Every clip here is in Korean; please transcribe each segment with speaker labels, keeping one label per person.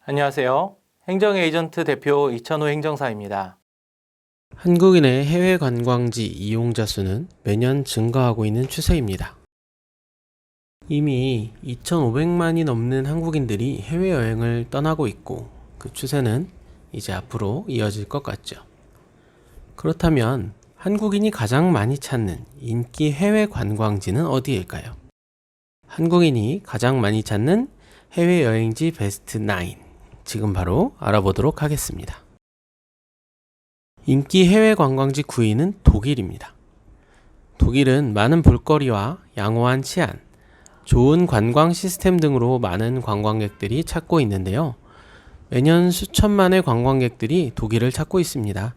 Speaker 1: 안녕하세요. 행정에이전트 대표 이천호 행정사입니다.
Speaker 2: 한국인의 해외 관광지 이용자 수는 매년 증가하고 있는 추세입니다. 이미 2,500만이 넘는 한국인들이 해외여행을 떠나고 있고 그 추세는 이제 앞으로 이어질 것 같죠. 그렇다면 한국인이 가장 많이 찾는 인기 해외 관광지는 어디일까요? 한국인이 가장 많이 찾는 해외여행지 베스트 9, 지금 바로 알아보도록 하겠습니다. 인기 해외 관광지 9위는 독일입니다. 독일은 많은 볼거리와 양호한 치안, 좋은 관광 시스템 등으로 많은 관광객들이 찾고 있는데요. 매년 수천만의 관광객들이 독일을 찾고 있습니다.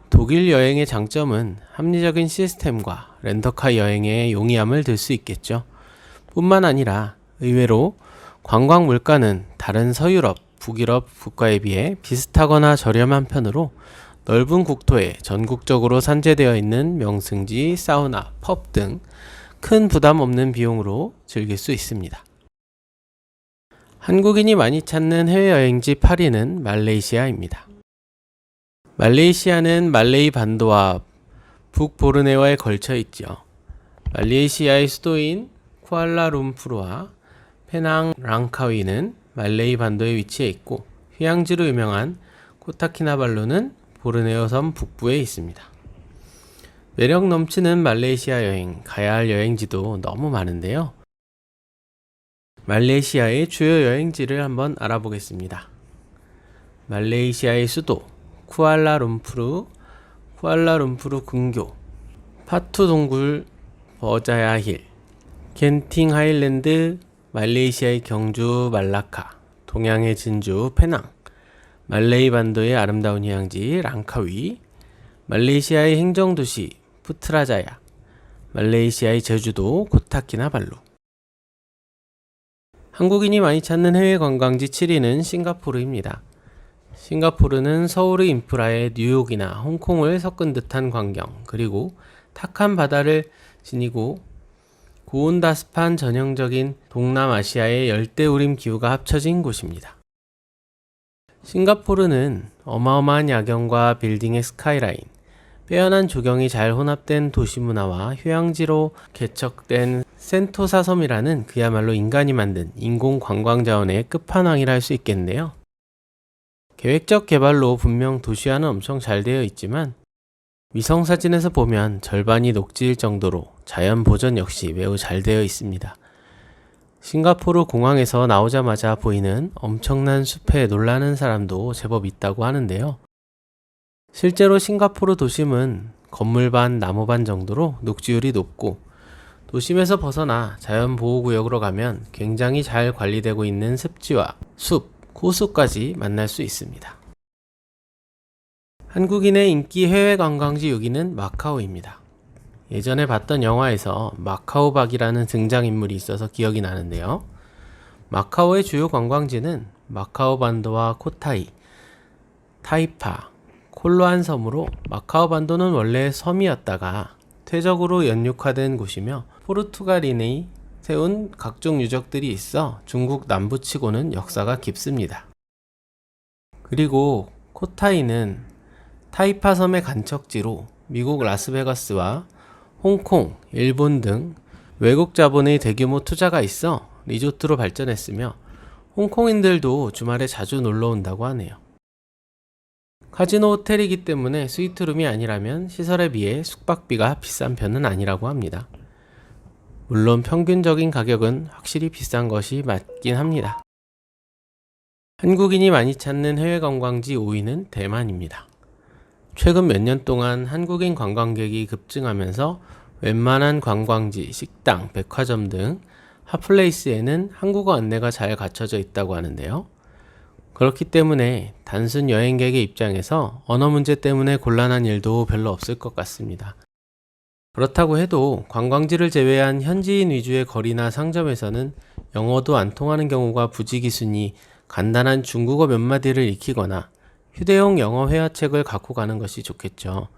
Speaker 2: 독일 여행의 장점은 합리적인 시스템과 렌터카 여행의 용이함을 들 수 있겠죠. 뿐만 아니라 의외로 관광 물가는 다른 서유럽, 북유럽 국가에 비해 비슷하거나 저렴한 편으로 넓은 국토에 전국적으로 산재되어 있는 명승지, 사우나, 펍 등 큰 부담 없는 비용으로 즐길 수 있습니다. 한국인이 많이 찾는 해외여행지 8위는 말레이시아입니다. 말레이시아는 말레이 반도와 북보르네오에 걸쳐 있죠. 말레이시아의 수도인 쿠알라룸푸르와 페낭 랑카위는 말레이 반도에 위치해 있고 휴양지로 유명한 코타키나발루는 보르네오 섬 북부에 있습니다. 매력 넘치는 말레이시아 여행, 가야 할 여행지도 너무 많은데요. 말레이시아의 주요 여행지를 한번 알아보겠습니다. 말레이시아의 수도 쿠알라룸푸르 근교, 파투 동굴 버자야 힐, 겐팅 하일랜드, 말레이시아의 경주 말라카, 동양의 진주 페낭, 말레이 반도의 아름다운 휴양지 랑카위, 말레이시아의 행정도시 푸트라자야, 말레이시아의 제주도 코타키나발루. 한국인이 많이 찾는 해외 관광지 7위는 싱가포르입니다. 싱가포르는 서울의 인프라에 뉴욕이나 홍콩을 섞은 듯한 광경, 그리고 탁한 바다를 지니고 고온다습한 전형적인 동남아시아의 열대우림 기후가 합쳐진 곳입니다. 싱가포르는 어마어마한 야경과 빌딩의 스카이라인, 빼어난 조경이 잘 혼합된 도시문화와 휴양지로 개척된 센토사 섬이라는 그야말로 인간이 만든 인공 관광자원의 끝판왕이라 할 수 있겠는데요. 계획적 개발로 분명 도시화는 엄청 잘 되어 있지만 위성사진에서 보면 절반이 녹지일 정도로 자연 보전 역시 매우 잘 되어 있습니다. 싱가포르 공항에서 나오자마자 보이는 엄청난 숲에 놀라는 사람도 제법 있다고 하는데요. 실제로 싱가포르 도심은 건물 반 나무 반 정도로 녹지율이 높고 도심에서 벗어나 자연보호구역으로 가면 굉장히 잘 관리되고 있는 습지와 숲, 호수까지 만날 수 있습니다. 한국인의 인기 해외 관광지 6위는 마카오입니다. 예전에 봤던 영화에서 마카오 박이라는 등장인물이 있어서 기억이 나는데요. 마카오의 주요 관광지는 마카오 반도와 코타이, 타이파, 콜로안 섬으로 마카오 반도는 원래 섬이었다가 퇴적으로 연육화된 곳이며 포르투갈인이 세운 각종 유적들이 있어 중국 남부치고는 역사가 깊습니다. 그리고 코타이는 타이파 섬의 간척지로 미국 라스베가스와 홍콩, 일본 등 외국 자본의 대규모 투자가 있어 리조트로 발전했으며 홍콩인들도 주말에 자주 놀러 온다고 하네요. 카지노 호텔이기 때문에 스위트룸이 아니라면 시설에 비해 숙박비가 비싼 편은 아니라고 합니다. 물론 평균적인 가격은 확실히 비싼 것이 맞긴 합니다. 한국인이 많이 찾는 해외 관광지 5위는 대만입니다. 최근 몇 년 동안 한국인 관광객이 급증하면서 웬만한 관광지, 식당, 백화점 등 핫플레이스에는 한국어 안내가 잘 갖춰져 있다고 하는데요. 그렇기 때문에 단순 여행객의 입장에서 언어 문제 때문에 곤란한 일도 별로 없을 것 같습니다. 그렇다고 해도 관광지를 제외한 현지인 위주의 거리나 상점에서는 영어도 안 통하는 경우가 부지기수니 간단한 중국어 몇 마디를 익히거나 휴대용 영어 회화책을 갖고 가는 것이 좋겠죠.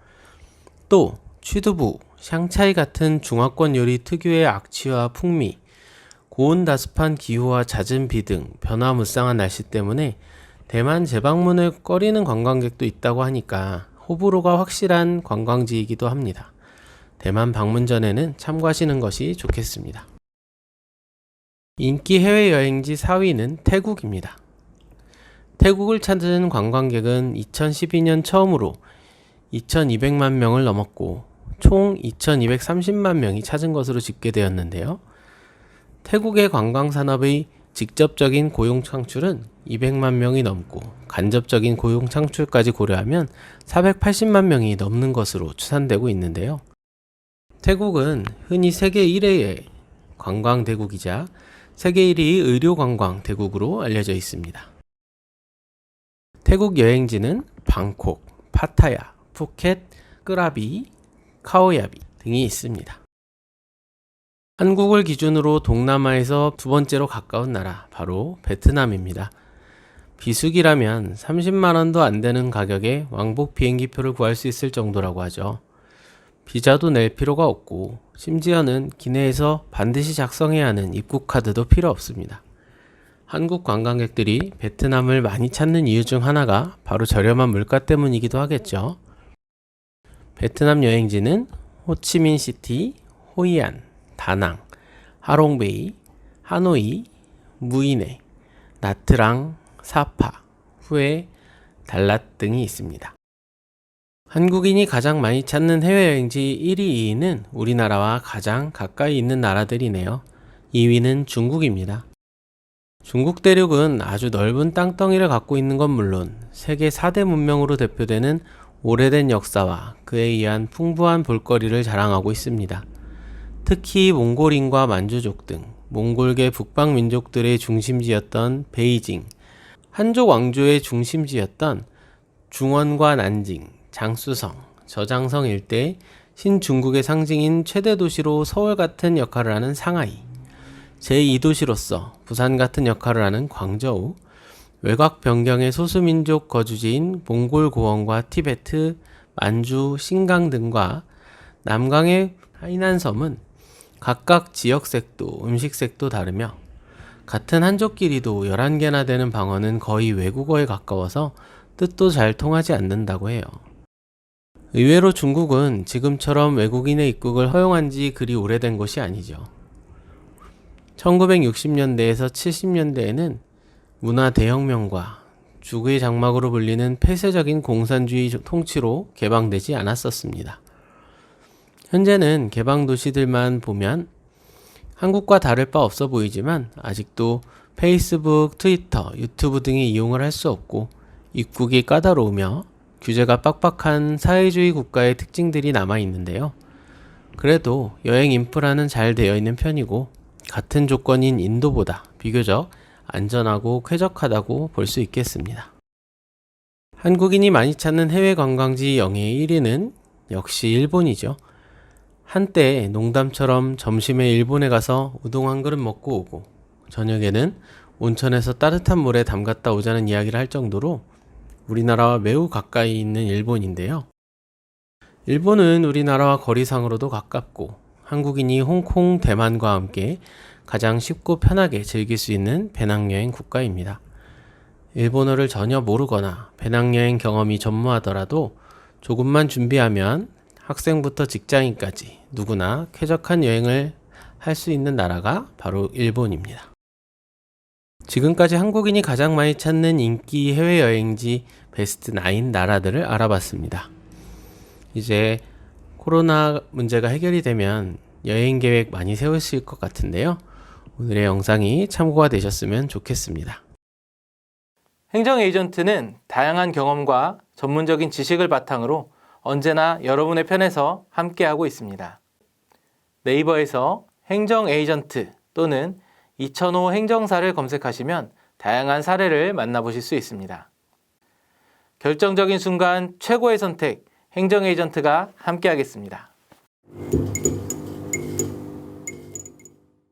Speaker 2: 또 취두부, 샹차이 같은 중화권 요리 특유의 악취와 풍미, 고온다습한 기후와 잦은 비 등 변화무쌍한 날씨 때문에 대만 재방문을 꺼리는 관광객도 있다고 하니까 호불호가 확실한 관광지이기도 합니다. 대만 방문 전에는 참고하시는 것이 좋겠습니다. 인기 해외여행지 4위는 태국입니다. 태국을 찾은 관광객은 2012년 처음으로 2200만 명을 넘었고 총 2230만 명이 찾은 것으로 집계되었는데요. 태국의 관광산업의 직접적인 고용 창출은 200만 명이 넘고 간접적인 고용 창출까지 고려하면 480만 명이 넘는 것으로 추산되고 있는데요. 태국은 흔히 세계 1위의 관광 대국이자 세계 1위의 의료 관광 대국으로 알려져 있습니다. 태국 여행지는 방콕, 파타야, 푸켓, 끄라비, 카오야비 등이 있습니다. 한국을 기준으로 동남아에서 두 번째로 가까운 나라 바로 베트남입니다. 비수기라면 30만 원도 안 되는 가격에 왕복 비행기표를 구할 수 있을 정도라고 하죠. 비자도 낼 필요가 없고 심지어는 기내에서 반드시 작성해야 하는 입국 카드도 필요 없습니다. 한국 관광객들이 베트남을 많이 찾는 이유 중 하나가 바로 저렴한 물가 때문이기도 하겠죠. 베트남 여행지는 호치민시티, 호이안, 다낭, 하롱베이, 하노이, 무이네, 나트랑, 사파, 후에, 달랏 등이 있습니다. 한국인이 가장 많이 찾는 해외여행지 1위, 2위는 우리나라와 가장 가까이 있는 나라들이네요. 2위는 중국입니다. 중국 대륙은 아주 넓은 땅덩이를 갖고 있는 건 물론 세계 4대 문명으로 대표되는 오래된 역사와 그에 의한 풍부한 볼거리를 자랑하고 있습니다. 특히 몽골인과 만주족 등 몽골계 북방 민족들의 중심지였던 베이징, 한족 왕조의 중심지였던 중원과 난징, 장쑤성, 저장성 일대 신중국의 상징인 최대 도시로 서울 같은 역할을 하는 상하이, 제2도시로서 부산 같은 역할을 하는 광저우, 외곽 변경의 소수민족 거주지인 몽골 고원과 티베트, 만주, 신강 등과 남강의 하이난섬은 각각 지역색도 음식색도 다르며 같은 한족끼리도 11개나 되는 방언은 거의 외국어에 가까워서 뜻도 잘 통하지 않는다고 해요. 의외로 중국은 지금처럼 외국인의 입국을 허용한 지 그리 오래된 것이 아니죠. 1960년대에서 70년대에는 문화 대혁명과 죽의 장막으로 불리는 폐쇄적인 공산주의 통치로 개방되지 않았었습니다. 현재는 개방 도시들만 보면 한국과 다를 바 없어 보이지만 아직도 페이스북, 트위터, 유튜브 등의 이용을 할 수 없고 입국이 까다로우며 규제가 빡빡한 사회주의 국가의 특징들이 남아 있는데요. 그래도 여행 인프라는 잘 되어 있는 편이고 같은 조건인 인도보다 비교적 안전하고 쾌적하다고 볼 수 있겠습니다. 한국인이 많이 찾는 해외 관광지 영예의 1위는 역시 일본이죠. 한때 농담처럼 점심에 일본에 가서 우동 한 그릇 먹고 오고 저녁에는 온천에서 따뜻한 물에 담갔다 오자는 이야기를 할 정도로 우리나라와 매우 가까이 있는 일본인데요. 일본은 우리나라와 거리상으로도 가깝고 한국인이 홍콩, 대만과 함께 가장 쉽고 편하게 즐길 수 있는 배낭여행 국가입니다. 일본어를 전혀 모르거나 배낭여행 경험이 전무하더라도 조금만 준비하면 학생부터 직장인까지 누구나 쾌적한 여행을 할 수 있는 나라가 바로 일본입니다. 지금까지 한국인이 가장 많이 찾는 인기 해외여행지 베스트 9 나라들을 알아봤습니다. 이제 코로나 문제가 해결이 되면 여행 계획 많이 세우실 것 같은데요. 오늘의 영상이 참고가 되셨으면 좋겠습니다.
Speaker 1: 행정 에이전트는 다양한 경험과 전문적인 지식을 바탕으로 언제나 여러분의 편에서 함께하고 있습니다. 네이버에서 행정 에이전트 또는 2005 행정사를 검색하시면 다양한 사례를 만나보실 수 있습니다. 결정적인 순간 최고의 선택, 행정 에이전트가 함께하겠습니다.